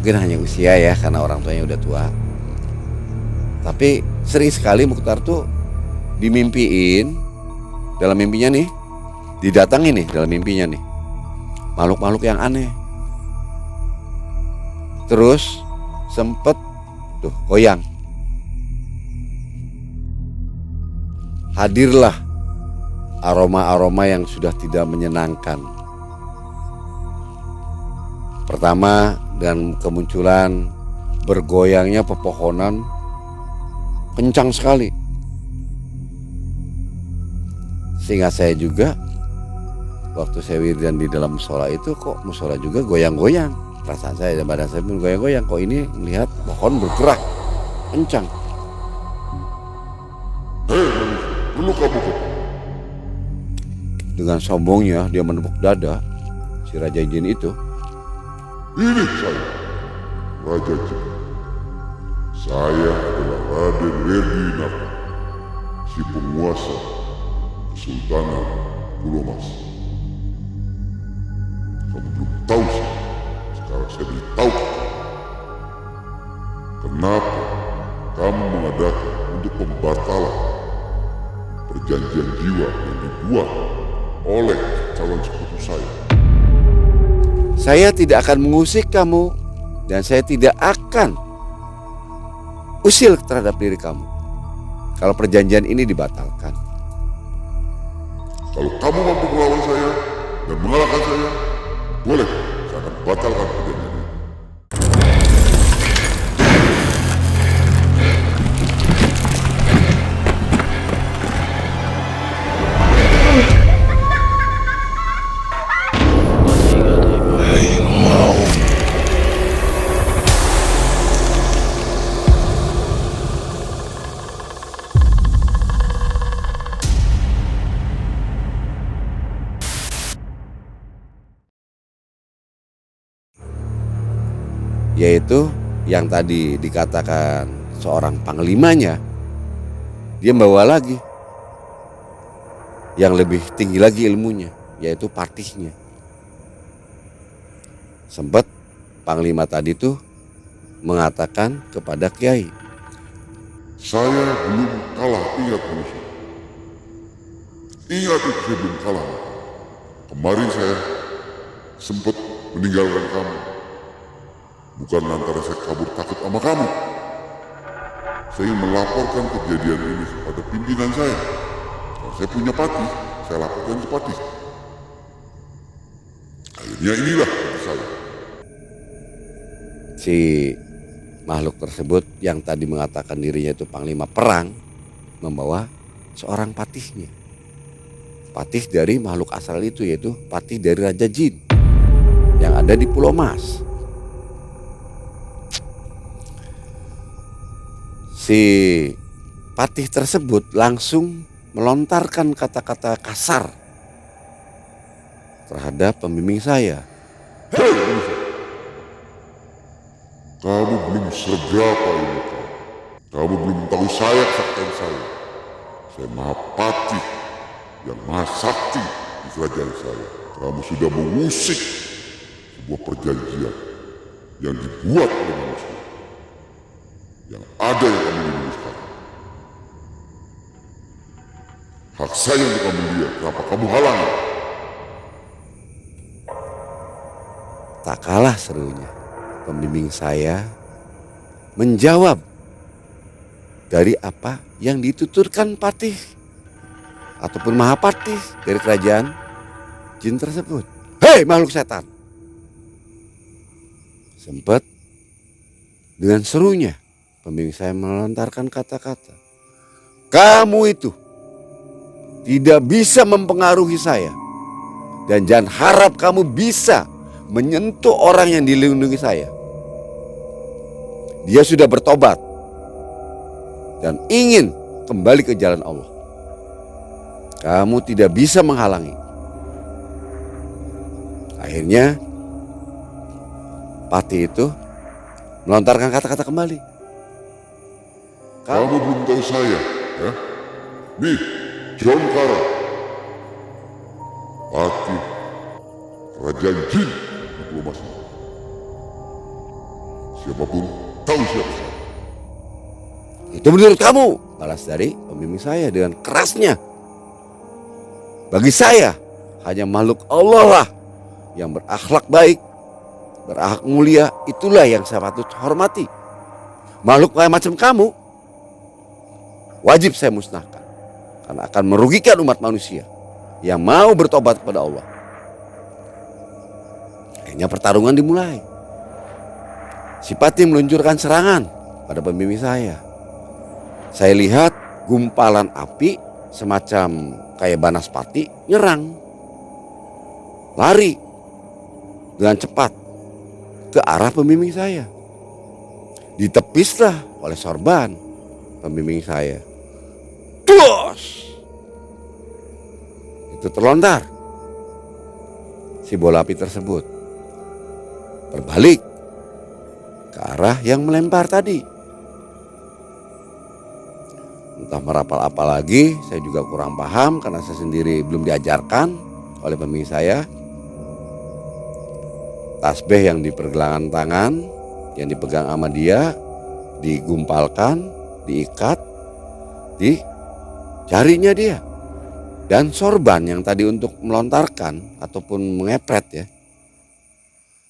Mungkin hanya usia ya, karena orang tuanya udah tua. Tapi sering sekali Mukhtar tuh dimimpiin, dalam mimpinya nih, didatangi nih dalam mimpinya nih, makhluk-makhluk yang aneh. Terus sempet tuh goyang. Hadirlah aroma-aroma yang sudah tidak menyenangkan. Pertama, dan kemunculan bergoyangnya pepohonan kencang sekali. Sehingga saya juga waktu saya wiridan di dalam musola itu, kok musola juga goyang-goyang. Perasaan saya dan badan saya pun goyang-goyang. Kok ini melihat pohon bergerak kencang. Hei manusia, perlu kamu ketahui. Dengan sombongnya dia menepuk dada si Raja Jin itu. Ini saya, Raja Jin. Saya adalah Raden Werdinata, si penguasa Kesultanan Pulau Mas. Kamu belum tahu sih. Sekarang saya beritahu. Kenapa kamu mengadakan untuk pembatalan perjanjian jiwa yang dibuat oleh calon sekutu saya? Saya tidak akan mengusik kamu, dan saya tidak akan usil terhadap diri kamu kalau perjanjian ini dibatalkan. Kalau kamu mampu melawan saya dan mengalahkan saya, boleh, saya akan batalkan perjanjian ini. Yaitu yang tadi dikatakan seorang panglimanya, dia membawa lagi yang lebih tinggi lagi ilmunya, yaitu patihnya. Sempat panglima tadi tuh mengatakan kepada Kiai, Saya belum kalah, ingat manusia. Ingat itu, saya belum kalah. Kemarin saya sempat meninggalkan kamu. Bukan lantaran saya kabur takut sama kamu. Saya ingin melaporkan kejadian ini kepada pimpinan saya. Kalau saya punya patih, saya laporkan ke patih. Akhirnya inilah patih saya. si makhluk tersebut yang tadi mengatakan dirinya itu panglima perang membawa seorang patihnya. Patih dari makhluk asal itu, yaitu patih dari Raja Jin yang ada di Pulau Mas. Si patih tersebut langsung melontarkan kata-kata kasar terhadap pembimbing saya. Hei manusia, kamu belum seberapa ilmu kamu. Kamu belum tahu saya kesaktian saya. Saya maha patih yang maha sakti di kerajaan saya. Kamu sudah mengusik sebuah perjanjian yang dibuat oleh manusia. Yang ada yang kamu lindungi sekarang. Hak saya untuk kamu lihat, kenapa kamu halangi? Tak kalah serunya, pembimbing saya menjawab dari apa yang dituturkan patih ataupun mahapatih dari kerajaan jin tersebut. Hei makhluk setan! Sempat dengan serunya pembimbing saya melontarkan kata-kata, kamu itu tidak bisa mempengaruhi saya, dan jangan harap kamu bisa menyentuh orang yang dilindungi saya. Dia sudah bertobat dan ingin kembali ke jalan Allah. Kamu tidak bisa menghalangi. Akhirnya patih itu melontarkan kata-kata kembali. Kamu belum tahu saya, ya? Nih, John Kara, patih kerajaan jin di Pulau Mas. Siapapun tahu siapa saya. Itu menurut kamu, balas dari pembimbing saya dengan kerasnya. Bagi saya, hanya makhluk Allah lah yang berakhlak baik, berakhlak mulia, itulah yang saya patut hormati. Makhluk kayak macam kamu, wajib saya musnahkan. Karena akan merugikan umat manusia yang mau bertobat kepada Allah. Akhirnya pertarungan dimulai. Si Pati meluncurkan serangan pada pembimbing saya. Saya lihat gumpalan api semacam kayak banaspati nyerang. Lari dengan cepat ke arah pembimbing saya. Ditepislah oleh sorban pembimbing saya. Tuos! Itu terlontar si bola api tersebut. Berbalik ke arah yang melempar tadi. Entah merapal apa lagi, saya juga kurang paham karena saya sendiri belum diajarkan oleh pembimbing saya. Tasbih yang di pergelangan tangan, yang dipegang sama dia, digumpalkan, diikat di jarinya dia. Dan sorban yang tadi untuk melontarkan ataupun mengepret ya,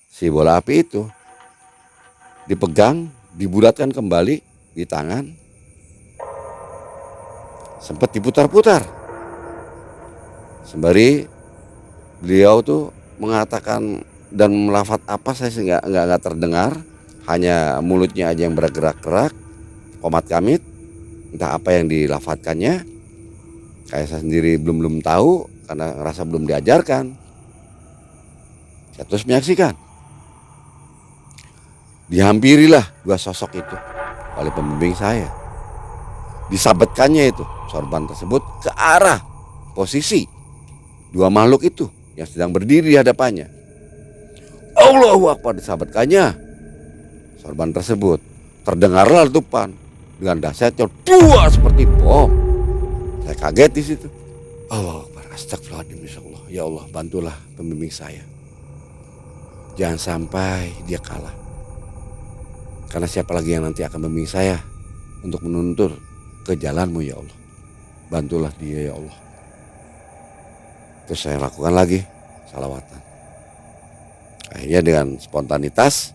si bola api itu dipegang, dibulatkan kembali di tangan, sempat diputar-putar. Sembari beliau tuh mengatakan dan melafat apa saya nggak terdengar, hanya mulutnya aja yang bergerak-gerak, komat kamit, entah apa yang dilafatkannya. Kayak saya sendiri belum tahu karena ngerasa belum diajarkan. Saya terus menyaksikan. Dihampirilah dua sosok itu oleh pembimbing saya. Disabetkannya itu sorban tersebut ke arah posisi dua makhluk itu yang sedang berdiri di hadapannya. Allahu Akbar, disabetkannya sorban tersebut. Terdengarlah letupan dengan dahsyatnya dua seperti bom. Saya kaget di situ. Allahu Akbar, astagfirullahaladzim, insyaallah. Ya Allah, bantulah pembimbing saya. Jangan sampai dia kalah. Karena siapa lagi yang nanti akan membimbing saya untuk menuntun ke jalanmu ya Allah. Bantulah dia ya Allah. Terus saya lakukan lagi salawatan. Akhirnya dengan spontanitas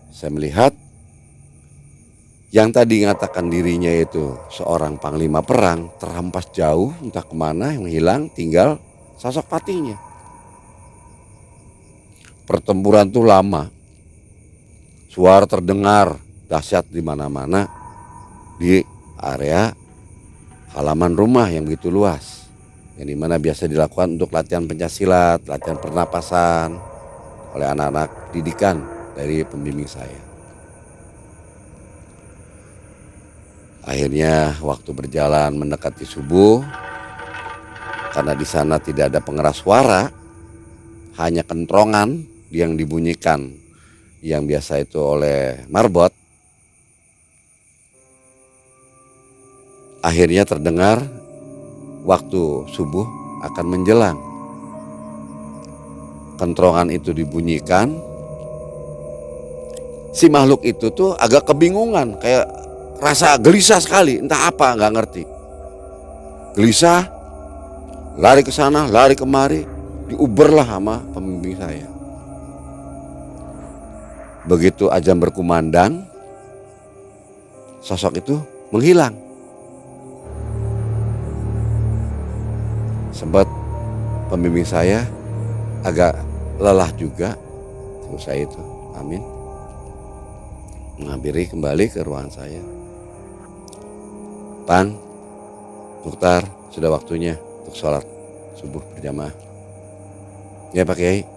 saya melihat yang tadi mengatakan dirinya itu seorang panglima perang terhempas jauh entah kemana, yang hilang tinggal sosok patinya. Pertempuran itu lama, suara terdengar dahsyat di mana-mana di area halaman rumah yang begitu luas, yang dimana biasa dilakukan untuk latihan pencaksilat, latihan pernapasan oleh anak-anak didikan dari pembimbing saya. Akhirnya waktu berjalan mendekati subuh, karena di sana tidak ada pengeras suara, hanya kentrongan yang dibunyikan yang biasa itu oleh marbot. Akhirnya terdengar waktu subuh akan menjelang. Kentrongan itu dibunyikan. Si makhluk itu tuh agak kebingungan, kayak rasa gelisah sekali, entah apa nggak ngerti. Gelisah, lari ke sana, lari kemari, diuberlah sama pembimbing saya. Begitu azan berkumandang, sosok itu menghilang. Sempat pembimbing saya agak lelah juga, saya itu, amin, menghampiri kembali ke ruangan saya. Pan, Mukhtar, sudah waktunya untuk sholat subuh berjamaah. Ya Pak Kiai.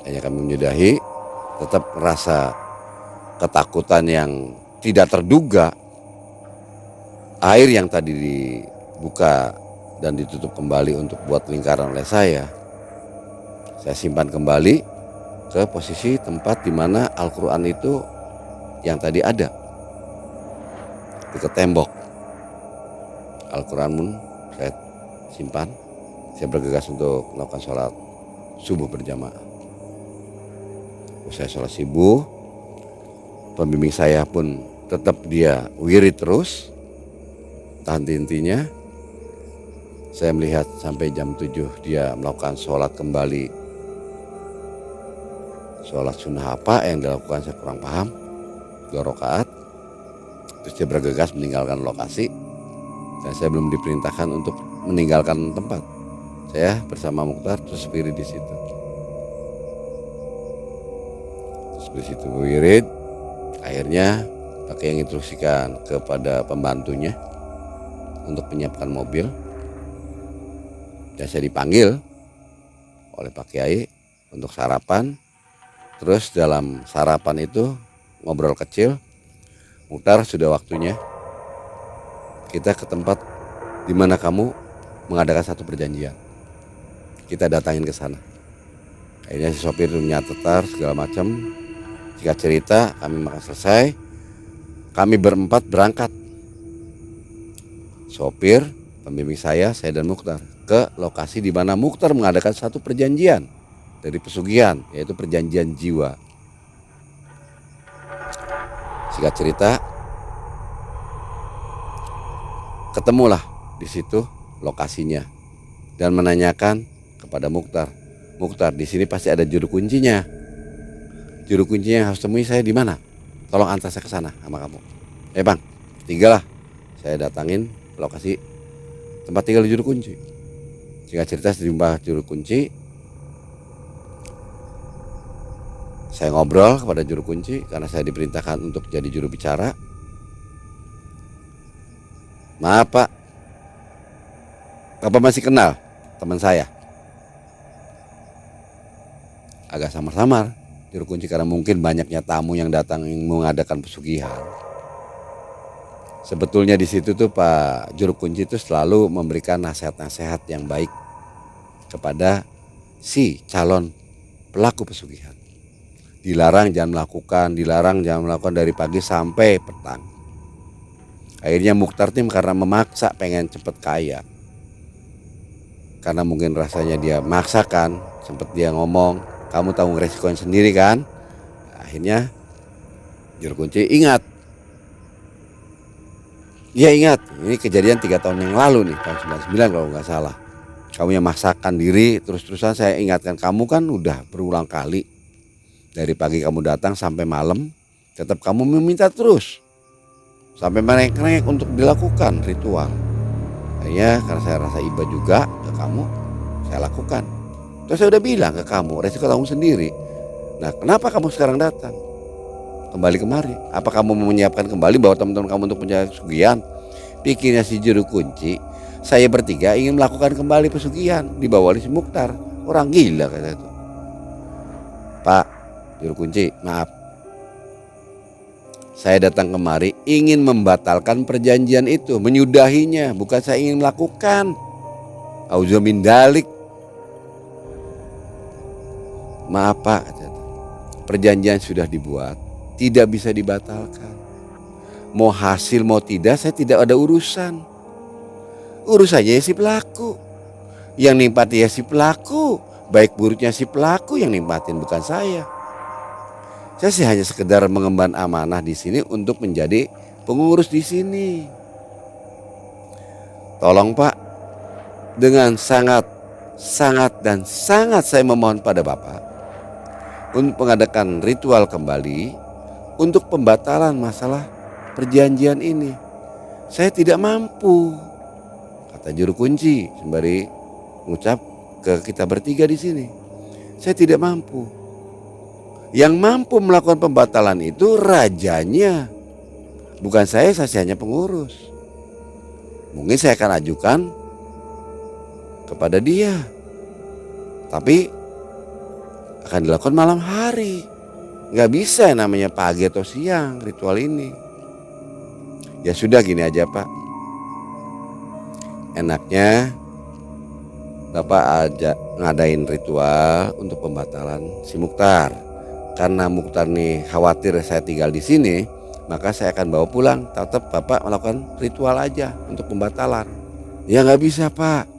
Hanya kami menyudahi, tetap merasa ketakutan yang tidak terduga. Air yang tadi dibuka dan ditutup kembali untuk buat lingkaran oleh saya simpan kembali ke posisi tempat di mana Al-Quran itu yang tadi ada, dekat tembok. Al-Quran pun saya simpan. Saya bergegas untuk melakukan sholat subuh berjamaah. Saya sholat subuh, Pembimbing saya pun tetap dia wirid terus. Entah intinya saya melihat sampai jam 7 dia melakukan sholat kembali. Sholat sunnah apa yang dilakukan saya kurang paham. 2 rakaat. Terus dia bergegas meninggalkan lokasi. Dan saya belum diperintahkan untuk meninggalkan tempat. Saya bersama Mukhtar terus wirid di situ. Terus di situ wirid. Akhirnya pakai yang instruksikan kepada pembantunya untuk menyiapkan mobil. Dan saya dipanggil oleh Pak Kiai untuk sarapan. Terus dalam sarapan itu ngobrol kecil. Mukhtar, sudah waktunya kita ke tempat di mana kamu mengadakan satu perjanjian. Kita datangin ke sana. Akhirnya si sopir itu menyatetar segala macam. Singkat cerita kami makan selesai. Kami berempat berangkat. Sopir, pembimbing saya dan Mukhtar ke lokasi di mana Mukhtar mengadakan satu perjanjian dari pesugihan, yaitu perjanjian jiwa. Singkat cerita, ketemulah di situ lokasinya dan menanyakan kepada Mukhtar, Mukhtar, di sini pasti ada juru kuncinya. Juru kuncinya yang harus temui saya di mana? Tolong antar saya ke sana sama kamu. Bang, tinggal lah. Saya datangin lokasi tempat tinggal juru kunci. Singkat cerita sejumlah juru kunci. Saya ngobrol kepada juru kunci karena saya diperintahkan untuk jadi juru bicara. Maaf Pak, Bapak masih kenal teman saya? Agak samar-samar juru kunci karena mungkin banyaknya tamu yang datang yang mengadakan pesugihan. Sebetulnya di situ tuh Pak juru kunci itu selalu memberikan nasihat-nasihat yang baik kepada si calon pelaku pesugihan. Dilarang jangan melakukan dari pagi sampai petang. Akhirnya Mukhtar tim karena memaksa pengen cepet kaya. Karena mungkin rasanya dia maksakan, sempet dia ngomong, kamu tahu resikonya sendiri kan? Akhirnya juru kunci ingat. Iya ingat, ini kejadian 3 tahun yang lalu nih, tahun 99 kalau nggak salah. Kamu yang maksakan diri, terus-terusan saya ingatkan kamu kan udah berulang kali. Dari pagi kamu datang sampai malam, tetap kamu meminta terus. Sampai merengek-rengek untuk dilakukan ritual. Akhirnya karena saya rasa iba juga ke kamu, saya lakukan. Terus saya udah bilang ke kamu, resiko kamu sendiri. Nah kenapa kamu sekarang datang? Kembali kemari. Apa kamu mau menyiapkan kembali bahwa teman-teman kamu untuk punya pesugihan? Pikirnya si juru kunci, saya bertiga ingin melakukan kembali pesugihan di bawah si Mukhtar. Orang gila kata itu. Pak juru kunci, maaf. Saya datang kemari ingin membatalkan perjanjian itu, menyudahinya, bukan saya ingin melakukan. Auzumin dalik. Maaf Pak, perjanjian sudah dibuat, tidak bisa dibatalkan. Mau hasil mau tidak, saya tidak ada urusan. Urusannya si pelaku. Yang nimpati ya si pelaku, baik buruknya si pelaku yang nimpatin, bukan saya. Saya sih hanya sekedar mengemban amanah di sini untuk menjadi pengurus di sini. Tolong Pak, dengan sangat saya memohon pada Bapak untuk mengadakan ritual kembali untuk pembatalan masalah perjanjian ini. Saya tidak mampu, kata juru kunci sembari mengucap ke kita bertiga di sini. Saya tidak mampu. Yang mampu melakukan pembatalan itu rajanya, bukan saya hanya pengurus. Mungkin saya akan ajukan kepada dia, tapi akan dilakukan malam hari. Nggak bisa namanya pagi atau siang ritual ini. Ya sudah gini aja Pak. Enaknya Bapak aja ngadain ritual untuk pembatalan si Mukhtar. Karena Mukhtar nih khawatir saya tinggal di sini, maka saya akan bawa pulang. Tetap Bapak melakukan ritual aja untuk pembatalan. Ya nggak bisa Pak.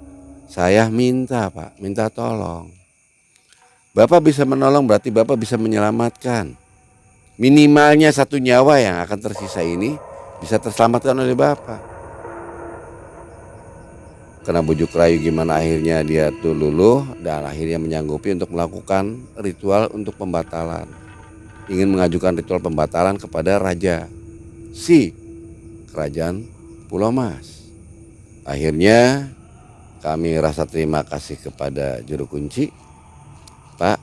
Saya minta Pak, minta tolong. Bapak bisa menolong berarti Bapak bisa menyelamatkan. minimalnya 1 nyawa yang akan tersisa ini bisa terselamatkan oleh Bapak. Karena bujuk rayu gimana akhirnya dia tuh luluh dan akhirnya menyanggupi untuk melakukan ritual untuk pembatalan. Ingin mengajukan ritual pembatalan kepada Raja Si Kerajaan Pulau Mas. Akhirnya kami rasa terima kasih kepada juru kunci, Pak,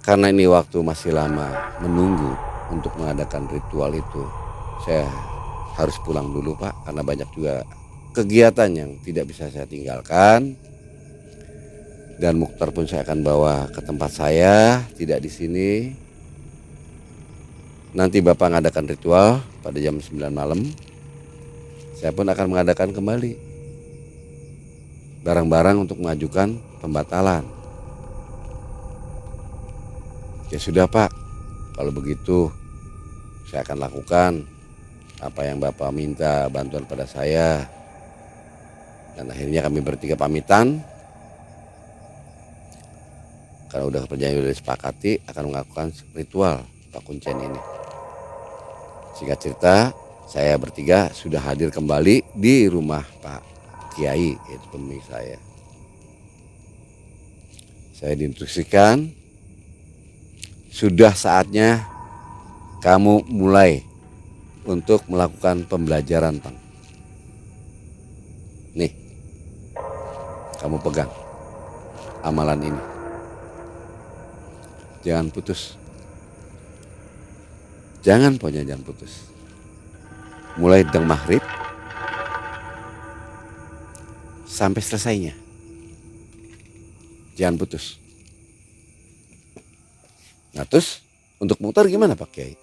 karena ini waktu masih lama menunggu untuk mengadakan ritual itu. Saya harus pulang dulu Pak, karena banyak juga kegiatan yang tidak bisa saya tinggalkan. Dan Mukhtar pun saya akan bawa ke tempat saya, tidak di sini. Nanti Bapak mengadakan ritual pada jam 9 malam. Saya pun akan mengadakan kembali barang-barang untuk mengajukan pembatalan. Ya sudah Pak, kalau begitu saya akan lakukan apa yang Bapak minta bantuan pada saya. Dan akhirnya kami bertiga pamitan. Karena udah perjanjian udah disepakati akan melakukan ritual pakuncen ini. Singkat cerita, saya bertiga sudah hadir kembali di rumah Pak Kiai, yaitu pemilik saya. Saya diinstruksikan, sudah saatnya kamu mulai untuk melakukan pembelajaran, Bang. Nih, kamu pegang amalan ini. Jangan putus. Jangan putus. Mulai dari maghrib sampai selesainya. Jangan putus. Nah terus untuk Mukhtar gimana Pak Kiai?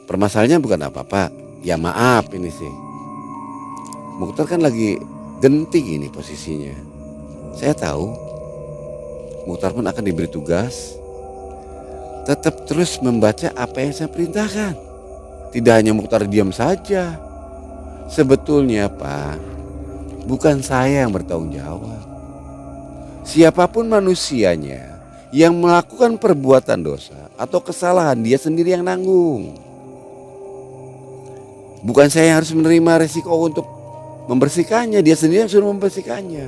Permasalahannya bukan apa-apa. Ya maaf ini sih. Mukhtar kan lagi genting ini posisinya. Saya tahu Mukhtar pun akan diberi tugas tetap terus membaca apa yang saya perintahkan. Tidak hanya Mukhtar diam saja. Sebetulnya Pak, bukan saya yang bertanggung jawab. Siapapun manusianya yang melakukan perbuatan dosa atau kesalahan, dia sendiri yang nanggung. Bukan saya yang harus menerima resiko untuk membersihkannya, dia sendiri yang sudah membersihkannya.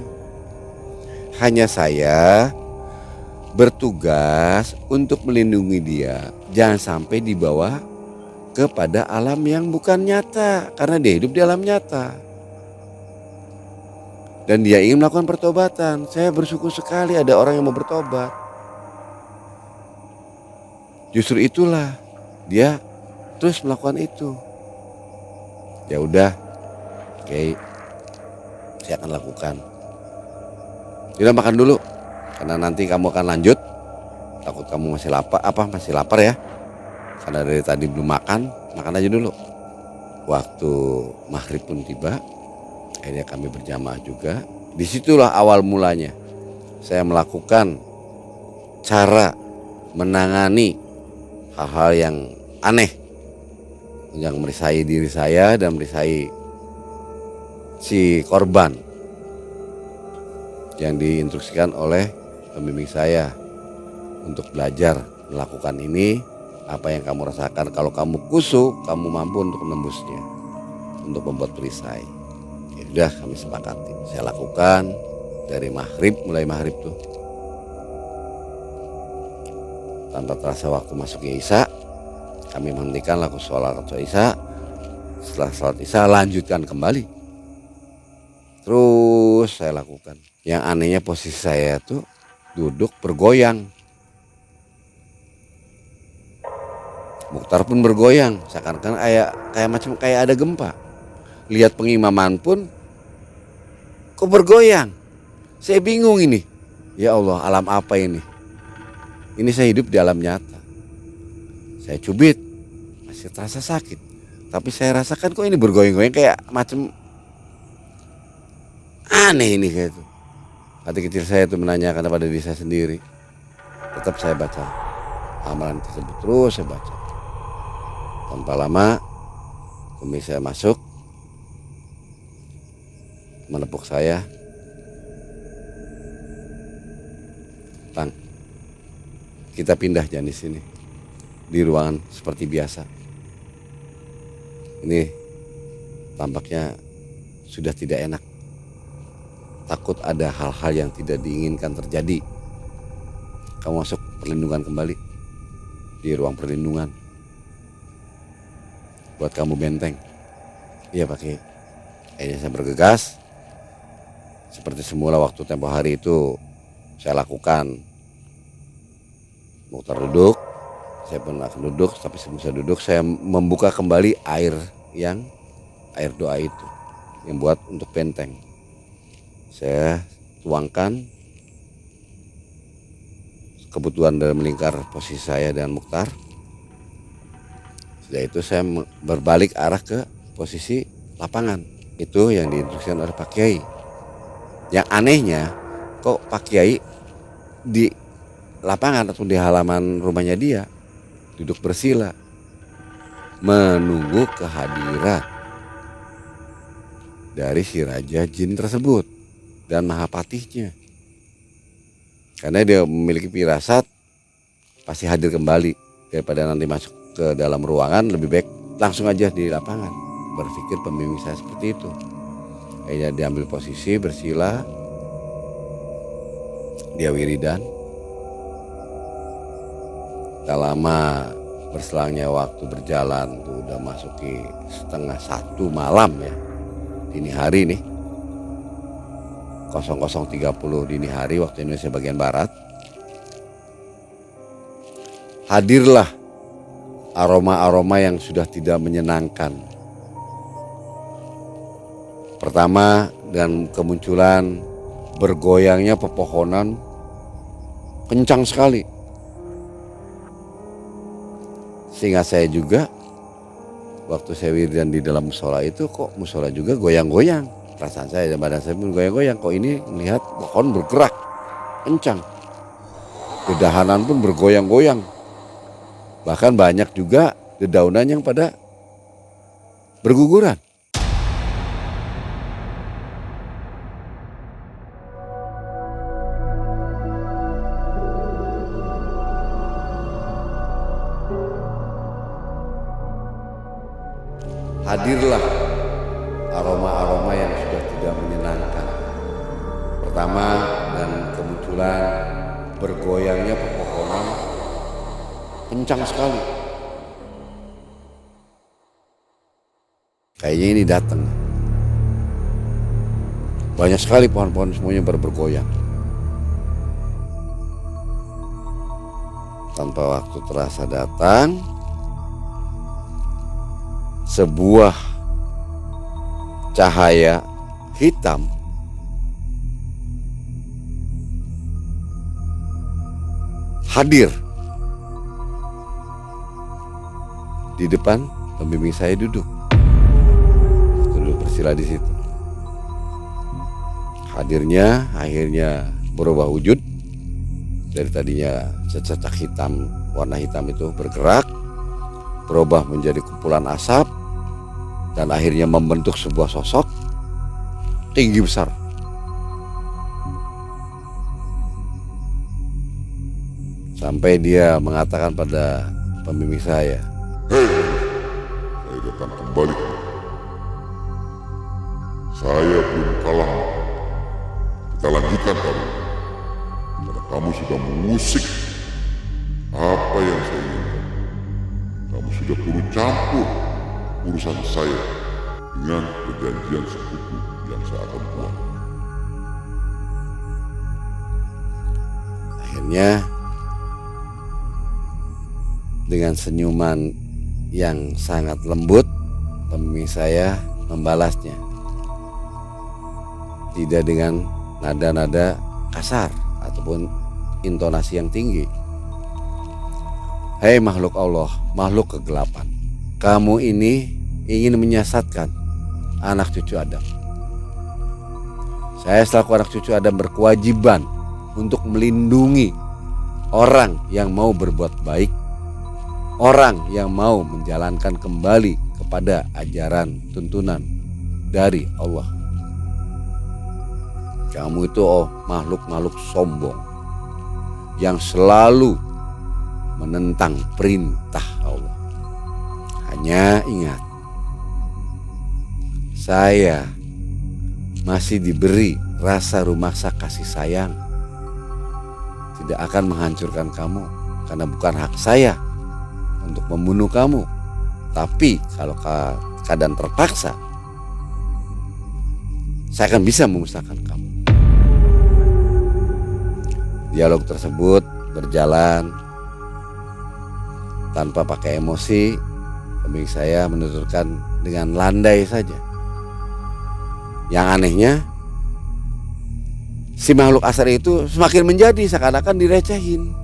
Hanya saya bertugas untuk melindungi dia, jangan sampai dibawa kepada alam yang bukan nyata, karena dia hidup di alam nyata. Dan dia ingin melakukan pertobatan. Saya bersyukur sekali ada orang yang mau bertobat. Justru itulah dia terus melakukan itu. Ya udah, oke, saya akan lakukan. Kita makan dulu, karena nanti kamu akan lanjut. Takut kamu masih lapar ya. Karena dari tadi belum makan aja dulu. Waktu maghrib pun tiba, akhirnya kami berjamaah juga. Disitulah awal mulanya saya melakukan cara menangani hal-hal yang aneh yang merisai diri saya dan merisai si korban yang diinstruksikan oleh pembimbing saya untuk belajar melakukan ini. Apa yang kamu rasakan, kalau kamu kusu, kamu mampu untuk menembusnya, untuk membuat perisai. Ya udah, kami sepakati. Saya lakukan dari mulai maghrib tuh. Tanpa terasa waktu masuknya Isya, kami menghentikan laku sholat Isya. Setelah sholat Isya, lanjutkan kembali. Terus saya lakukan. Yang anehnya posisi saya tuh duduk bergoyang. Mukhtar pun bergoyang, seakan-akan kayak ada gempa. Lihat pengimaman pun kok bergoyang. Saya bingung ini. Ya Allah, alam apa ini? Ini saya hidup di alam nyata. Saya cubit, masih terasa sakit. Tapi saya rasakan kok ini bergoyang-goyang kayak macam aneh ini kayak itu. Hati kecil saya itu menanyakan kepada diri saya sendiri. Tetap saya baca amalan tersebut, terus saya baca. Tanpa lama, pemilik saya masuk, menepuk saya. Bang, kita pindah jangan di sini. di ruangan seperti biasa. Ini tampaknya sudah tidak enak. Takut ada hal-hal yang tidak diinginkan terjadi. Kamu masuk perlindungan kembali di ruang perlindungan. Buat kamu benteng. Iya Pak Kiai. Akhirnya saya bergegas. Seperti semula waktu tempo hari itu saya lakukan. Mukhtar duduk, saya pun akan duduk, tapi sebelum saya duduk saya membuka kembali air doa itu yang buat untuk benteng. Saya tuangkan kebutuhan dalam lingkar posisi saya dan Mukhtar. Setelah itu saya berbalik arah ke posisi lapangan. Itu yang diinstruksikan oleh Pak Kiai. Yang anehnya kok Pak Kiai di lapangan atau di halaman rumahnya dia duduk bersila menunggu kehadiran dari si Raja Jin tersebut dan Mahapatihnya. Karena dia memiliki firasat pasti hadir kembali, daripada nanti masuk ke dalam ruangan, lebih baik langsung aja di lapangan. Berpikir pembimbing saya seperti itu. Akhirnya diambil posisi bersila, dia wiridan. Tak lama berselangnya waktu berjalan tuh udah masuki 1:30 malam ya, dini hari nih, 00:30 dini hari waktu Indonesia bagian Barat. Hadirlah aroma-aroma yang sudah tidak menyenangkan. Pertama, dan kemunculan bergoyangnya pepohonan kencang sekali. Sehingga saya juga waktu saya wiridan di dalam musola itu, kok musola juga goyang-goyang. Perasaan saya dan badan saya pun goyang-goyang. Kok ini melihat pohon bergerak kencang. Dedahanan pun bergoyang-goyang. Bahkan banyak juga dedaunan yang pada berguguran. Hadirlah aroma-aroma yang sudah tidak menyenangkan. Pertama, dan kemunculan bergoyangnya pepohonan kencang sekali. Kayaknya ini datang. Banyak sekali pohon-pohon semuanya bergoyang. Tanpa waktu terasa datang, sebuah cahaya hitam hadir di depan pembimbing saya duduk bersila di situ. Hadirnya akhirnya berubah wujud dari tadinya secetak hitam, warna hitam itu bergerak, berubah menjadi kumpulan asap, dan akhirnya membentuk sebuah sosok tinggi besar. Sampai dia mengatakan pada pembimbing saya, Hei, saya datang kembali. Saya belum kalah. Kita lanjutkan kamu. Karena kamu sudah mengusik apa yang saya inginkan. Kamu sudah turut campur urusan saya dengan perjanjian sekutu yang saya akan buat. Akhirnya dengan senyuman yang sangat lembut, pembimbing saya membalasnya. Tidak dengan nada-nada kasar ataupun intonasi yang tinggi. Hei makhluk Allah, makhluk kegelapan. Kamu ini ingin menyesatkan anak cucu Adam. Saya selaku anak cucu Adam berkewajiban untuk melindungi orang yang mau berbuat baik, orang yang mau menjalankan kembali kepada ajaran tuntunan dari Allah. Kamu itu makhluk-makhluk sombong yang selalu menentang perintah Allah. Hanya ingat, saya masih diberi rasa rumaksa kasih sayang. Tidak akan menghancurkan kamu, karena bukan hak saya untuk membunuh kamu. Tapi kalau keadaan terpaksa, saya akan bisa memusnahkan kamu. Dialog tersebut berjalan tanpa pakai emosi. Pembimbing saya menuturkan dengan landai saja. Yang anehnya, si makhluk asari itu semakin menjadi seakan-akan direcehin.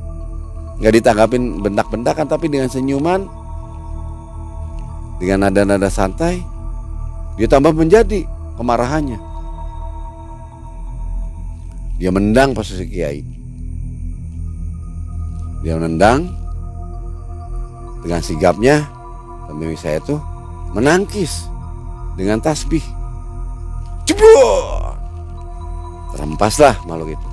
Gak ditanggapin bentak-bentakan, tapi dengan senyuman, dengan nada-nada santai, dia tambah menjadi kemarahannya. Dia menendang posisi kiai. Dia menendang dengan sigapnya. Pembimbing saya itu menangkis dengan tasbih. Jebur! Terhempaslah makhluk itu.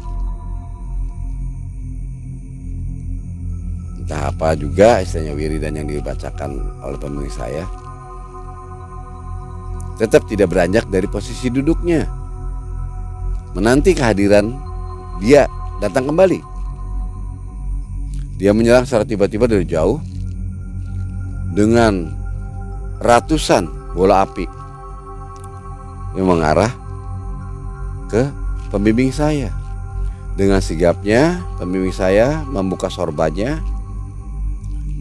Entah apa juga istilahnya wiridan yang dibacakan oleh pembimbing saya, tetap tidak beranjak dari posisi duduknya, menanti kehadiran dia datang kembali. Dia menyerang secara tiba-tiba dari jauh dengan ratusan bola api yang mengarah ke pembimbing saya. Dengan sigapnya pembimbing saya membuka sorbannya,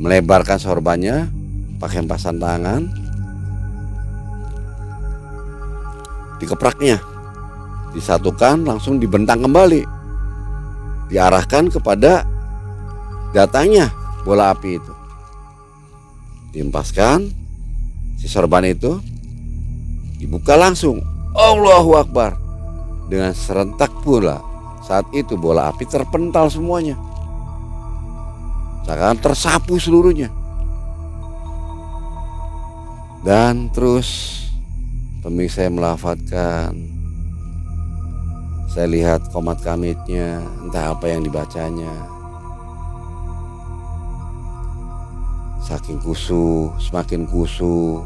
melebarkan sorbannya pakai hempasan tangan, dikepraknya, disatukan, langsung dibentang kembali, diarahkan kepada datangnya bola api itu. Dihempaskan, si sorban itu dibuka langsung. Allahu Akbar. Dengan serentak pula saat itu bola api terpental semuanya, seakan tersapu seluruhnya. Dan terus pembimbing saya melafadzkan, saya lihat qomat qamitnya, entah apa yang dibacanya. Saking kusuh, semakin kusuh.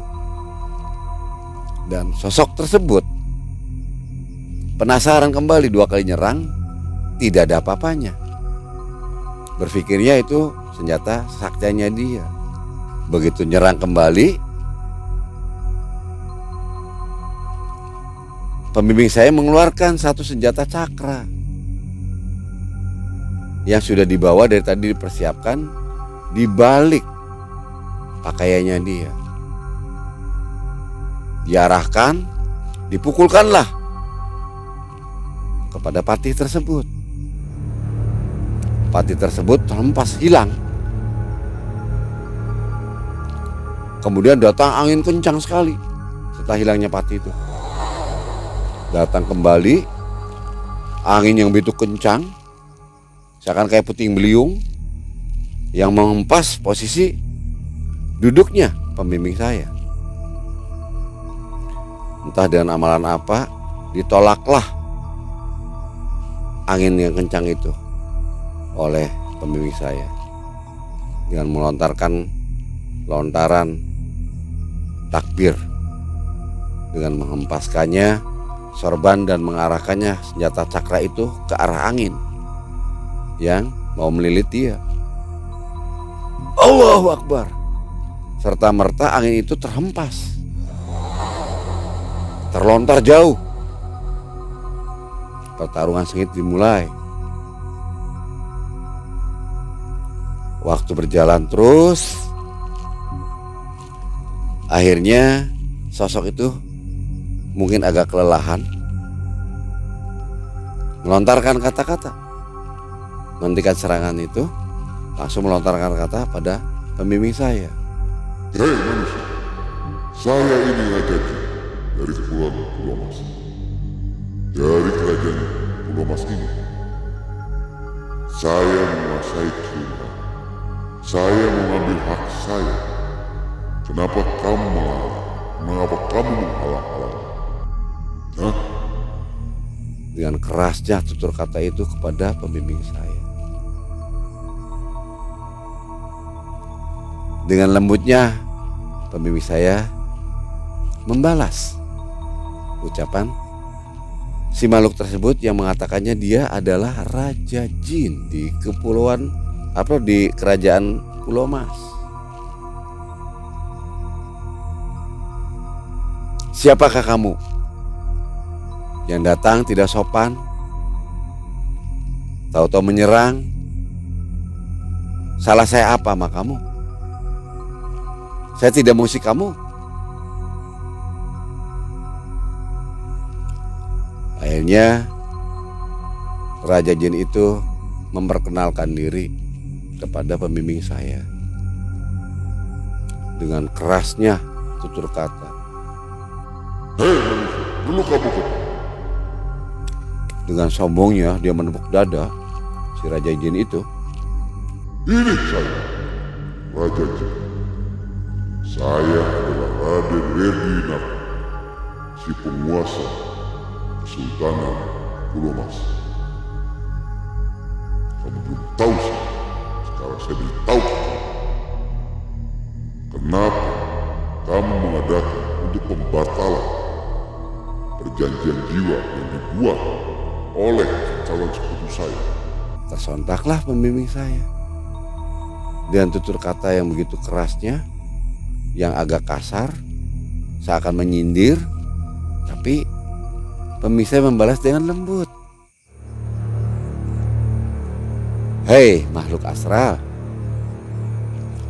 Dan sosok tersebut penasaran kembali, 2 kali nyerang, tidak ada apa-apanya. Berpikirnya itu senjata saktinya dia. Begitu nyerang kembali, pembimbing saya mengeluarkan satu senjata cakra yang sudah dibawa dari tadi, dipersiapkan di balik pakaiannya dia. Diarahkan, dipukulkanlah kepada patih tersebut. Patih tersebut terhempas hilang. Kemudian datang angin kencang sekali setelah hilangnya patih itu. Datang kembali angin yang begitu kencang, seakan kayak puting beliung, yang menghempas posisi duduknya pembimbing saya. Entah dengan amalan apa, ditolaklah angin yang kencang itu oleh pembimbing saya dengan melontarkan lontaran takbir, dengan menghempaskannya sorban dan mengarahkannya senjata cakra itu ke arah angin yang mau melilit dia. Allahu Akbar. Serta merta angin itu terhempas, terlontar jauh. Pertarungan sengit dimulai. Waktu berjalan terus. Akhirnya sosok itu mungkin agak kelelahan, melontarkan kata-kata, menghentikan serangan itu, langsung melontarkan kata pada pembimbing saya. Hei manusia, saya ini Raja Jin dari Kepulauan Pulau Mas. Dari kerajaan Pulau Mas ini, saya menguasai Kilimantan. Saya mengambil hak saya. Kenapa kamu menghalang? Mengapa kamu menghalang-halang? Hah? Dengan kerasnya tutur kata itu kepada pembimbing saya. Dengan lembutnya pembimbing saya membalas ucapan si makhluk tersebut yang mengatakannya dia adalah Raja Jin di di kerajaan Pulau Mas. Siapakah kamu yang datang tidak sopan, tahu-tahu menyerang? Salah saya apa sama kamu? Saya tidak mengusik kamu. Akhirnya Raja Jin itu memperkenalkan diri kepada pembimbing saya dengan kerasnya tutur kata. Hei manusia, perlu kamu kata? Dengan sombongnya dia menepuk dada si Raja Jin itu. Ini saya, Raja Jin. Saya adalah Raden Ferdinand, si penguasa Kesultanan Pulau Mas. Kamu belum tahu sih, sekarang saya beritahu kamu. Kenapa kamu mengadakan untuk pembatalan perjanjian jiwa yang dibuat oleh calon sekutu saya? Tersontaklah pembimbing saya dengan tutur kata yang begitu kerasnya, yang agak kasar, seakan menyindir, tapi pembimbing saya membalas dengan lembut. Hei makhluk astral,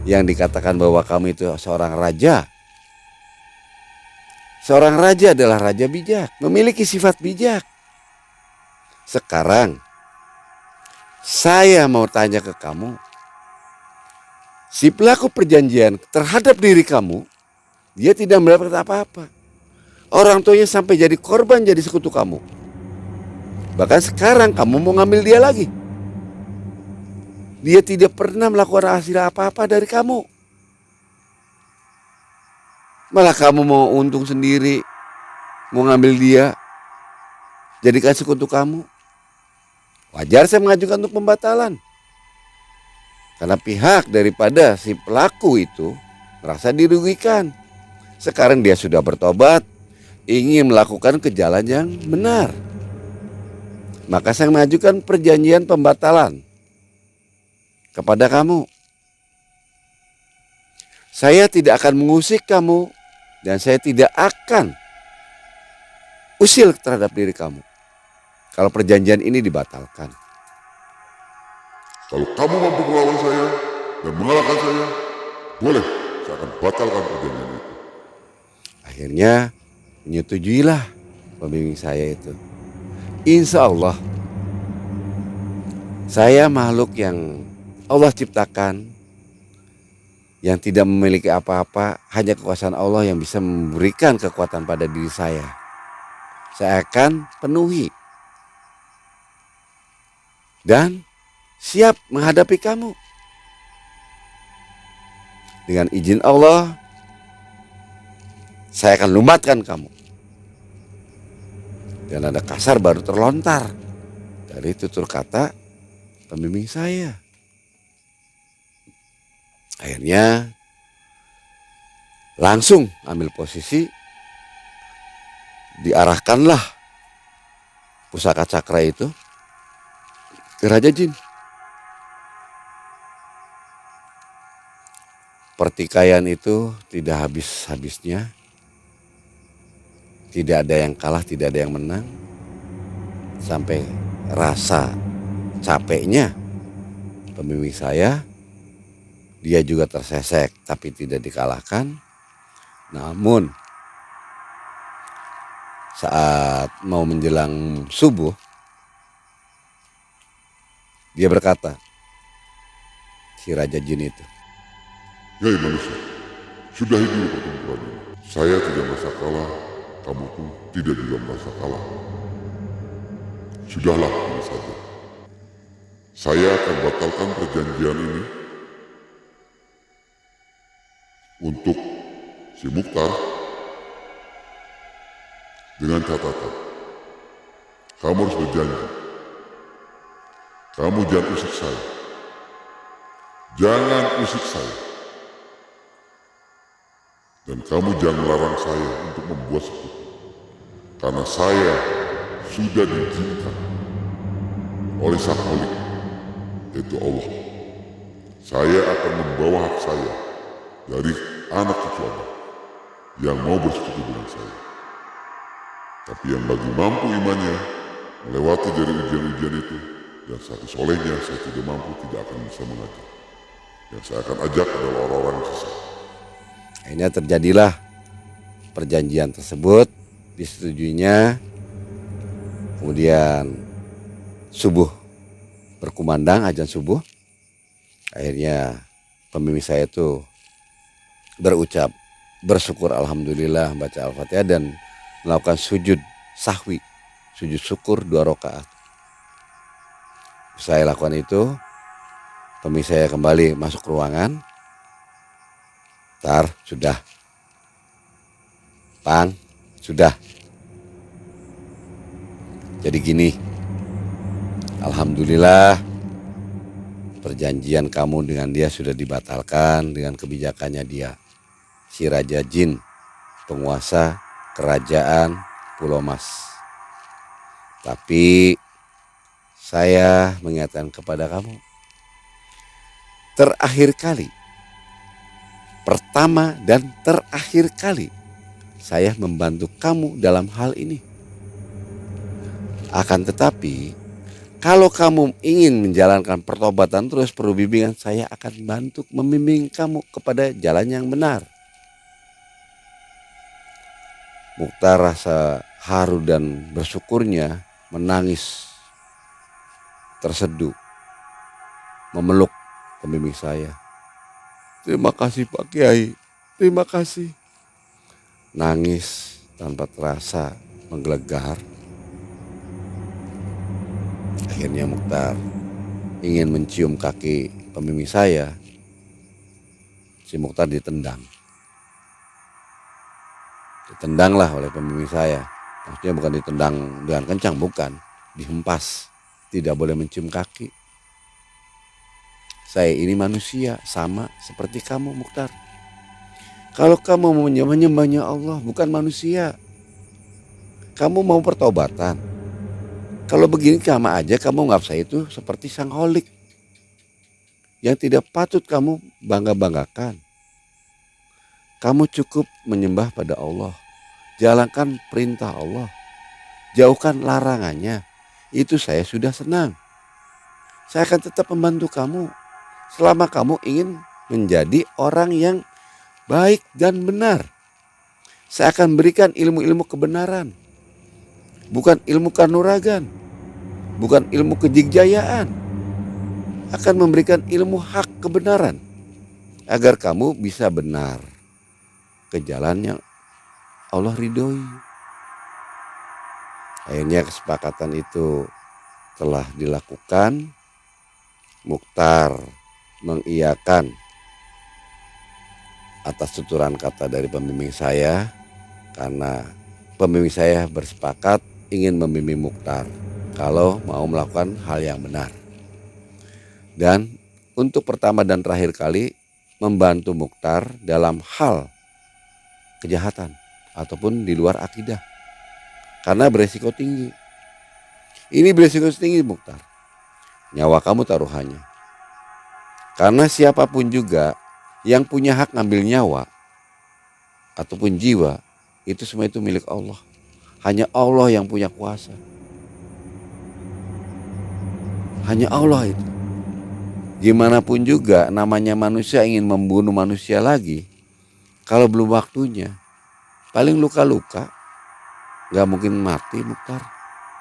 yang dikatakan bahwa kamu itu seorang raja. Seorang raja adalah raja bijak, memiliki sifat bijak. Sekarang saya mau tanya ke kamu, si pelaku perjanjian terhadap diri kamu, dia tidak mendapat apa-apa. Orang tuanya sampai jadi korban, jadi sekutu kamu. Bahkan sekarang kamu mau ngambil dia lagi. Dia tidak pernah melakukan hasil apa-apa dari kamu. Malah kamu mau untung sendiri, mau ngambil dia, jadikan sekutu kamu. Wajar saya mengajukan untuk pembatalan. Karena pihak daripada si pelaku itu merasa dirugikan. Sekarang dia sudah bertobat, ingin melakukan ke jalan yang benar. Maka saya mengajukan perjanjian pembatalan kepada kamu. Saya tidak akan mengusik kamu dan saya tidak akan usil terhadap diri kamu kalau perjanjian ini dibatalkan. Kalau kamu mampu melawan saya dan mengalahkan saya, boleh, saya akan batalkan perjanjian itu. Akhirnya menyetujuilah pembimbing saya itu. Insya Allah saya makhluk yang Allah ciptakan, yang tidak memiliki apa-apa, hanya kekuasaan Allah yang bisa memberikan kekuatan pada diri saya. Saya akan penuhi dan siap menghadapi kamu. Dengan izin Allah, saya akan lumbatkan kamu. Dan ada kasar baru terlontar dari tutur kata pembimbing saya. Akhirnya langsung ambil posisi, diarahkanlah pusaka cakra itu ke Raja Jin. Pertikaian itu tidak habis-habisnya. Tidak ada yang kalah, tidak ada yang menang. Sampai rasa capeknya pembimbing saya, dia juga tersesek tapi tidak dikalahkan. Namun saat mau menjelang subuh, dia berkata, si Raja Jin itu, Hei manusia, sudahi dulu pertempuran ini. Saya tidak merasa kalah, kamu pun tidak juga merasa kalah. Sudahlah, ini saja. Saya akan batalkan perjanjian ini untuk si Mukhtar dengan catatan. Kamu harus berjanji. Kamu jangan usik saya. Jangan usik saya. Dan kamu jangan melarang saya untuk membuat sekutu. Karena saya sudah diizinkan oleh Sang Holik, yaitu Allah. Saya akan membawa hak saya dari anak cucu Abah yang mau bersekutu dengan saya. Tapi yang bagi mampu imannya melewati dari ujian-ujian itu, dan satu solehnya saya tidak mampu, tidak akan bisa mengajak. Yang saya akan ajak adalah orang-orang yang sesat. Akhirnya terjadilah perjanjian tersebut, disetujuinya. Kemudian subuh berkumandang, azan subuh. Akhirnya pemimpin saya itu berucap bersyukur alhamdulillah, baca Al-Fatihah dan melakukan sujud sahwi, sujud syukur 2 rakaat. Saya lakukan itu, pemimpin saya kembali masuk ruangan. Sudah. Pang, sudah. Jadi gini, alhamdulillah perjanjian kamu dengan dia sudah dibatalkan dengan kebijakannya dia. Si Raja Jin, penguasa kerajaan Pulau Mas. Tapi saya mengingatkan kepada kamu, terakhir kali, pertama dan terakhir kali saya membantu kamu dalam hal ini. Akan tetapi, kalau kamu ingin menjalankan pertobatan terus perlu bimbingan, saya akan bantu membimbing kamu kepada jalan yang benar. Mukhtar rasa haru dan bersyukurnya menangis terseduh, memeluk pembimbing saya. Terima kasih Pak Kiai, terima kasih. Nangis tanpa terasa menggelegar. Akhirnya Mukhtar ingin mencium kaki pembimbing saya. Si Mukhtar ditendang. Ditendanglah oleh pembimbing saya. Maksudnya bukan ditendang dengan kencang, bukan. Dihempas. Tidak boleh mencium kaki. Saya ini manusia, sama seperti kamu Mukhtar. Kalau kamu mau menyembahnya Allah, bukan manusia. Kamu mau pertobatan. Kalau begini sama aja kamu nganggap saya itu seperti Sang Holik yang tidak patut kamu bangga-banggakan. Kamu cukup menyembah pada Allah. Jalankan perintah Allah. Jauhkan larangannya. Itu saya sudah senang. Saya akan tetap membantu kamu selama kamu ingin menjadi orang yang baik dan benar. Saya akan berikan ilmu-ilmu kebenaran. Bukan ilmu kanuragan. Bukan ilmu kejigjayaan. Akan memberikan ilmu hak kebenaran. Agar kamu bisa benar ke jalan yang Allah ridhoi. Akhirnya kesepakatan itu telah dilakukan. Mukhtar mengiyakan atas tuturan kata dari pembimbing saya. Karena pembimbing saya bersepakat ingin membimbing Mukhtar kalau mau melakukan hal yang benar. Dan untuk pertama dan terakhir kali membantu Mukhtar dalam hal kejahatan ataupun di luar akidah. Karena beresiko tinggi. Ini beresiko tinggi Mukhtar. Nyawa kamu taruhannya. Karena siapapun juga yang punya hak ngambil nyawa ataupun jiwa, itu semua itu milik Allah. Hanya Allah yang punya kuasa. Hanya Allah itu. Gimana pun juga namanya manusia ingin membunuh manusia lagi, kalau belum waktunya, paling luka-luka, gak mungkin mati Mukhtar.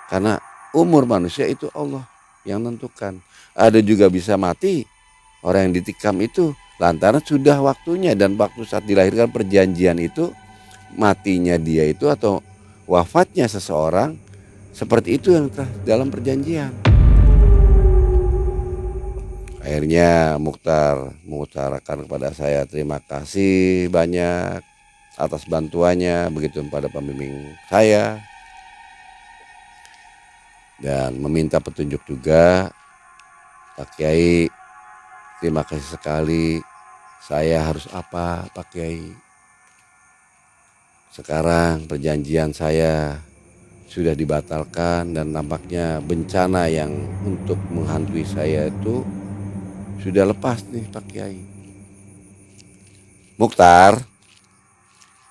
Karena umur manusia itu Allah yang tentukan. Ada juga bisa mati, orang yang ditikam itu lantaran sudah waktunya. Dan waktu saat dilahirkan perjanjian itu, matinya dia itu atau wafatnya seseorang, seperti itu yang dalam perjanjian. Akhirnya Mukhtar mengutarakan kepada saya terima kasih banyak atas bantuannya, begitu pada pembimbing saya. Dan meminta petunjuk juga, Pak Kiai, terima kasih sekali. Saya harus apa Pak Kiai? Sekarang perjanjian saya sudah dibatalkan dan nampaknya bencana yang untuk menghantui saya itu sudah lepas nih Pak Kiai. Mukhtar,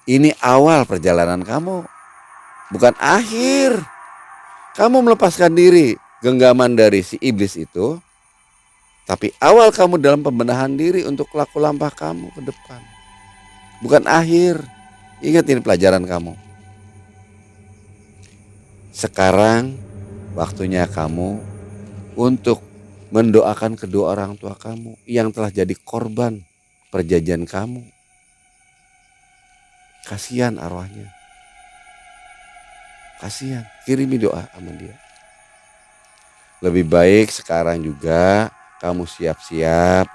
ini awal perjalanan kamu, bukan akhir. Kamu melepaskan diri genggaman dari si iblis itu, tapi awal kamu dalam pembenahan diri untuk laku lampah kamu ke depan. Bukan akhir. Ingat ini pelajaran kamu. Sekarang waktunya kamu untuk mendoakan kedua orang tua kamu yang telah jadi korban perjanjian kamu. Kasihan arwahnya. Kasihan, kirimi doa sama dia. Lebih baik sekarang juga kamu siap-siap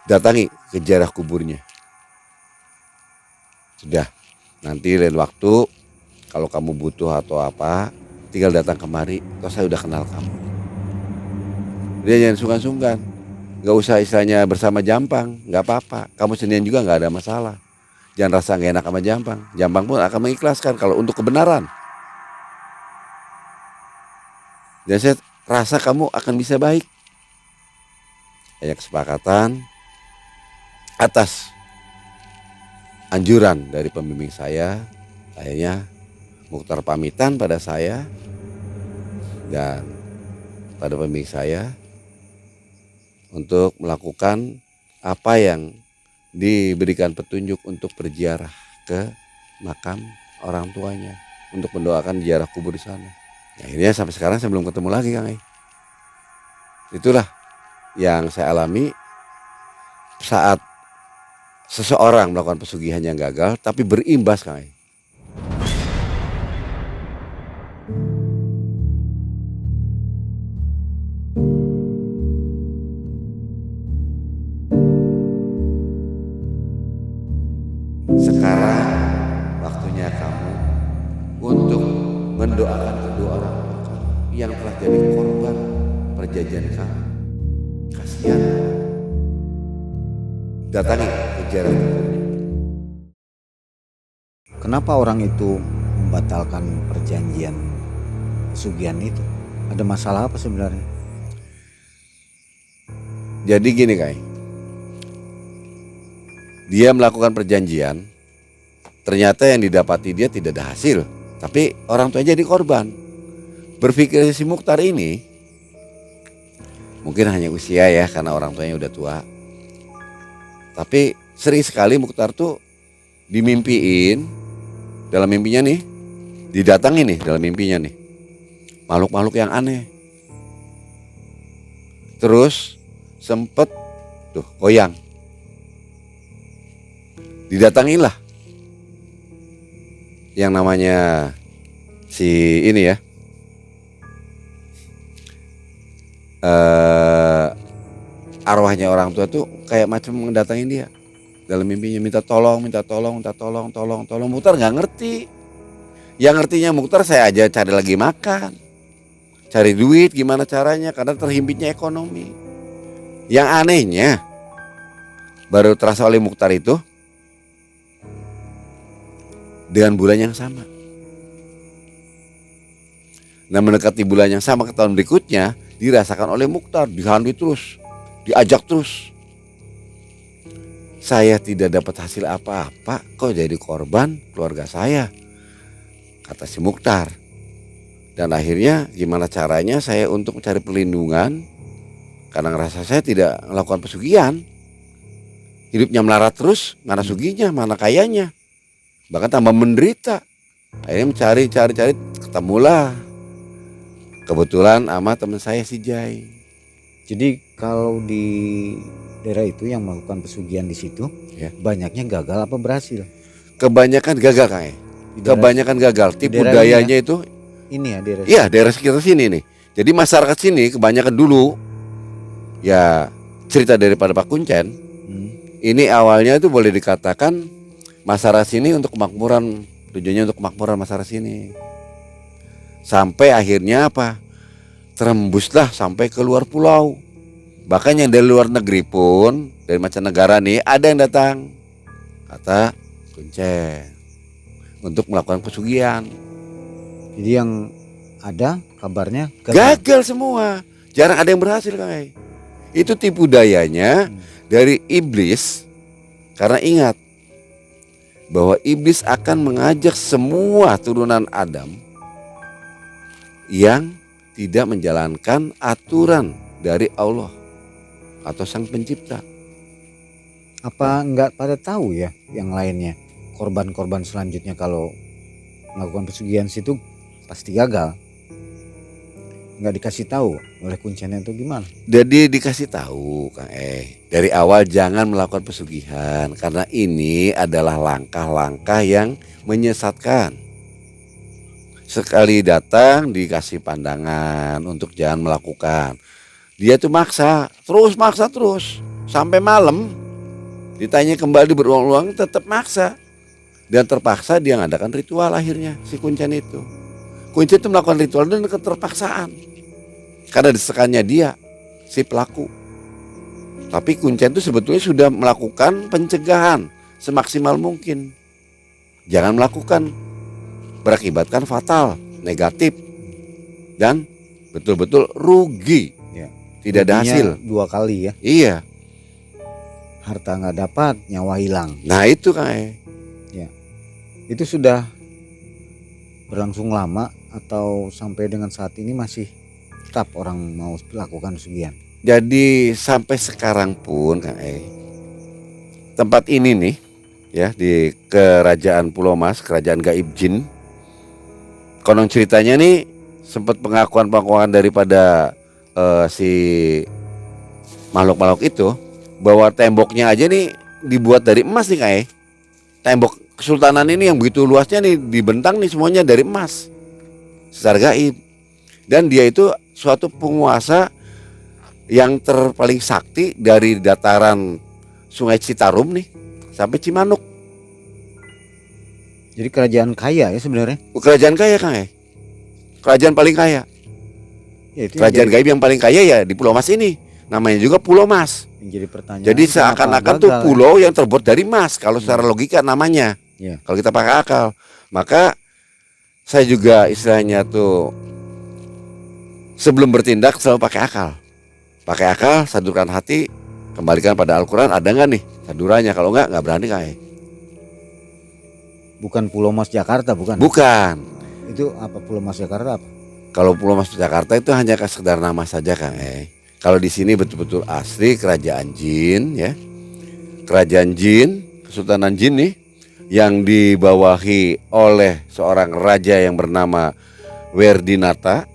datangi ke ziarah kuburnya. Sudah, nanti lain waktu kalau kamu butuh atau apa, tinggal datang kemari. Toh saya udah kenal kamu. Dia jangan sungkan-sungkan. Gak usah istilahnya bersama Jampang, gak apa-apa. Kamu sendirian juga gak ada masalah. Jangan rasa gak enak sama Jampang. Jampang pun akan mengikhlaskan kalau untuk kebenaran. Dan saya rasa kamu akan bisa baik. Hanya kesepakatan atas anjuran dari pembimbing saya. Akhirnya Mukhtar pamitan pada saya dan pada pembimbing saya untuk melakukan apa yang diberikan petunjuk untuk berziarah ke makam orang tuanya untuk mendoakan ziarah kubur di sana. Akhirnya sampai sekarang saya belum ketemu lagi Kang. Itulah yang saya alami saat seseorang melakukan pesugihan yang gagal tapi berimbas Kang. Sekarang waktunya kamu untuk mendoakan kedua orang tua kamu yang telah jadi korban perjanjian kamu. Kasihan. Datangi ke ziarah kuburnya. Kenapa orang itu membatalkan perjanjian pesugihan itu? Ada masalah apa sebenarnya? Jadi gini Kai, dia melakukan perjanjian, ternyata yang didapati dia tidak ada hasil, tapi orang tuanya jadi korban. Berpikir si Mukhtar ini mungkin hanya usia ya karena orang tuanya udah tua. Tapi sering sekali Mukhtar tuh dimimpiin, dalam mimpinya nih, didatangi nih dalam mimpinya nih, makhluk-makhluk yang aneh. Terus sempet tuh goyang. Didatangilah yang namanya si ini ya, arwahnya orang tua tuh kayak macam mendatangin dia dalam mimpinya, minta tolong. Mukhtar nggak ngerti. Yang ngertinya Mukhtar, saya aja cari lagi makan, cari duit gimana caranya karena terhimpitnya ekonomi. Yang anehnya baru terasa oleh Mukhtar itu dengan bulan yang sama. Nah mendekati bulan yang sama ke tahun berikutnya dirasakan oleh Mukhtar, dihantui terus, diajak terus. Saya tidak dapat hasil apa-apa, kok jadi korban keluarga saya, kata si Mukhtar. Dan akhirnya gimana caranya saya untuk mencari perlindungan, karena ngerasa saya tidak melakukan pesugihan. Hidupnya melarat terus, mana suginya, mana kayanya, bahkan tambah menderita. Akhirnya cari, ketemulah kebetulan sama teman saya si Jai. Jadi kalau di daerah itu yang melakukan pesugihan di situ, Ya. banyaknya gagal apa berhasil? Kebanyakan gagal Kang. Kebanyakan gagal. Tipu daerah ini dayanya itu. Ini ya daerah. Iya daerah sekitar sini nih. Jadi masyarakat sini kebanyakan dulu, ya cerita daripada Pak Kuncen. Ini awalnya itu boleh dikatakan masyarakat sini untuk kemakmuran, tujuannya untuk kemakmuran masyarakat sini. Sampai akhirnya apa? Terembuslah sampai ke luar pulau. Bahkan yang dari luar negeri pun, dari mancanegara nih ada yang datang. Kata Kuncen. untuk melakukan pesugihan. Jadi yang ada kabarnya Gagal semua. Jarang ada yang berhasil, Kang Ai. Itu tipu dayanya dari iblis. Karena ingat bahwa iblis akan mengajak semua turunan Adam yang tidak menjalankan aturan dari Allah atau Sang Pencipta. Apa enggak pada tahu ya yang lainnya? Korban-korban selanjutnya kalau melakukan pesugihan situ pasti gagal. Nggak dikasih tahu oleh kuncinya itu gimana? Jadi dikasih tahu, Kang dari awal jangan melakukan pesugihan karena ini adalah langkah-langkah yang menyesatkan. Sekali datang dikasih pandangan untuk jangan melakukan. Dia tuh maksa terus sampai malam. Ditanya kembali berulang-ulang tetap maksa. Dan terpaksa dia ngadakan ritual akhirnya si Kuncen itu. Kuncen itu melakukan ritual dengan keterpaksaan. Karena desakannya dia, si pelaku. Tapi Kuncen itu sebetulnya sudah melakukan pencegahan semaksimal mungkin. Jangan melakukan, berakibatkan fatal, negatif. Dan betul-betul rugi. Ya. Tidak ada hasil. 2 kali ya. Iya. Harta nggak dapat, nyawa hilang. Nah itu Kang Ya. Itu sudah berlangsung lama atau sampai dengan saat ini masih tetap orang mau melakukan pesugihan? Jadi sampai sekarang pun Kang tempat ini nih ya di Kerajaan Pulau Mas, Kerajaan Gaib Jin. Konon ceritanya nih sempat pengakuan daripada si makhluk-makhluk itu bahwa temboknya aja nih dibuat dari emas nih Kang Tembok Kesultanan ini yang begitu luasnya nih dibentang nih semuanya dari emas secara gaib. Dan dia itu suatu penguasa yang terpaling sakti dari dataran Sungai Citarum nih sampai Cimanuk. Jadi kerajaan kaya ya sebenarnya. Kerajaan kaya Kang Kerajaan paling kaya. Ya, itu Kerajaan gaib yang paling kaya ya di Pulau Mas ini. Namanya juga Pulau Mas. yang jadi pertanyaan. Jadi seakan-akan tuh pulau yang terbuat dari emas kalau secara logika namanya. Ya. Kalau kita pakai akal. Maka saya juga istilahnya tuh sebelum bertindak selalu pakai akal. Pakai akal, sadurkan hati, kembalikan pada Al-Quran. Ada nggak nih sadurannya? Kalau nggak berani Kang Bukan Pulau Mas Jakarta bukan? Bukan. Itu apa Pulau Mas Jakarta apa? Kalau Pulau Mas Jakarta itu hanya sekedar nama saja Kang Kalau di sini betul-betul asli kerajaan jin ya. Kerajaan jin, Kesultanan Jin nih yang dibawahi oleh seorang raja yang bernama Werdinata.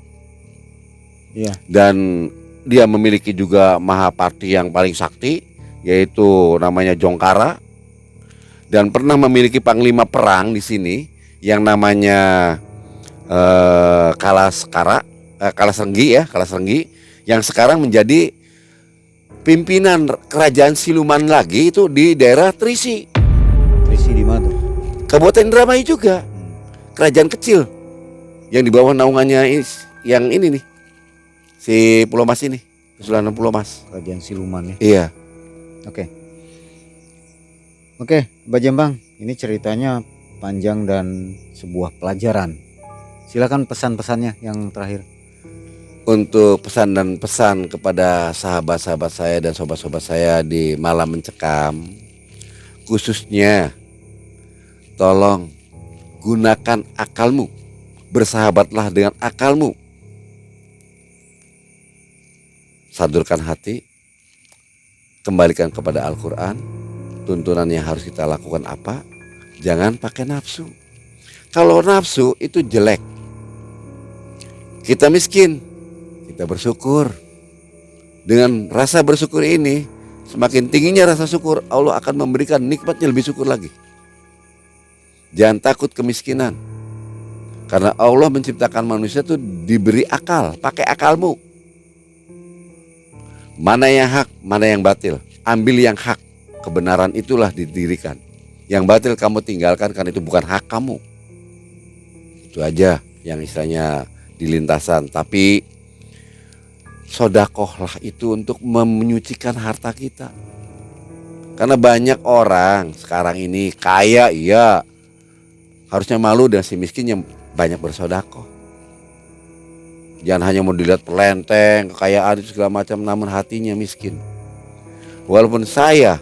Iya. Dan dia memiliki juga Mahapati yang paling sakti yaitu namanya Jongkara. Dan pernah memiliki panglima perang di sini yang namanya Kalasrenggi yang sekarang menjadi pimpinan kerajaan siluman lagi itu di daerah Trisi. Trisi di mana tuh? Kabupaten Indramayu juga. Kerajaan kecil yang di bawah naungannya yang ini nih. Si Pulau Mas ini, Kesultanan Pulau Mas. Kerajaan siluman ya. Iya. Oke, Mbak Jambang, ini ceritanya panjang dan sebuah pelajaran. Silakan pesan-pesannya yang terakhir. Untuk pesan kepada sahabat-sahabat saya dan sobat-sobat saya di malam mencekam, khususnya tolong gunakan akalmu, bersahabatlah dengan akalmu, sadurkan hati, kembalikan kepada Al-Quran, tuntunan yang harus kita lakukan apa, jangan pakai nafsu. Kalau nafsu itu jelek, kita miskin, kita bersyukur. Dengan rasa bersyukur ini, semakin tingginya rasa syukur, Allah akan memberikan nikmatnya lebih syukur lagi. Jangan takut kemiskinan, karena Allah menciptakan manusia itu diberi akal, pakai akalmu. Mana yang hak, mana yang batil, ambil yang hak. Kebenaran itulah didirikan. Yang batil kamu tinggalkan karena itu bukan hak kamu. Itu aja yang istilahnya di lintasan. Tapi sodakohlah itu untuk menyucikan harta kita. Karena banyak orang sekarang ini kaya iya, Harusnya malu dengan si miskin yang banyak bersedekah. Jangan hanya mau dilihat perlenteng, kekayaan segala macam, namun hatinya miskin. Walaupun saya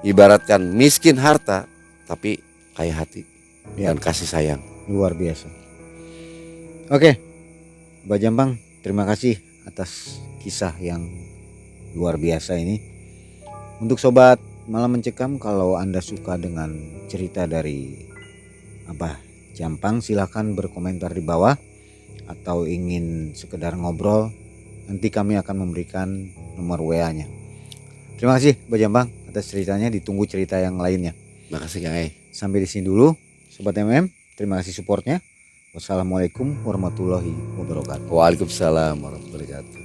ibaratkan miskin harta, tapi kaya hati Ya. dan kasih sayang. Luar biasa. Oke, Mbak Jambang, terima kasih atas kisah yang luar biasa ini. Untuk sobat Malam Mencekam, kalau Anda suka dengan cerita dari Abah Jampang, silahkan berkomentar di bawah, atau ingin sekedar ngobrol, nanti kami akan memberikan nomor WA-nya. Terima kasih Mbak Jambang atas ceritanya, ditunggu cerita yang lainnya. Makasih Kang Ai. Sampai di sini dulu Sobat MM, terima kasih supportnya. Wassalamualaikum warahmatullahi wabarakatuh. Waalaikumsalam warahmatullahi wabarakatuh.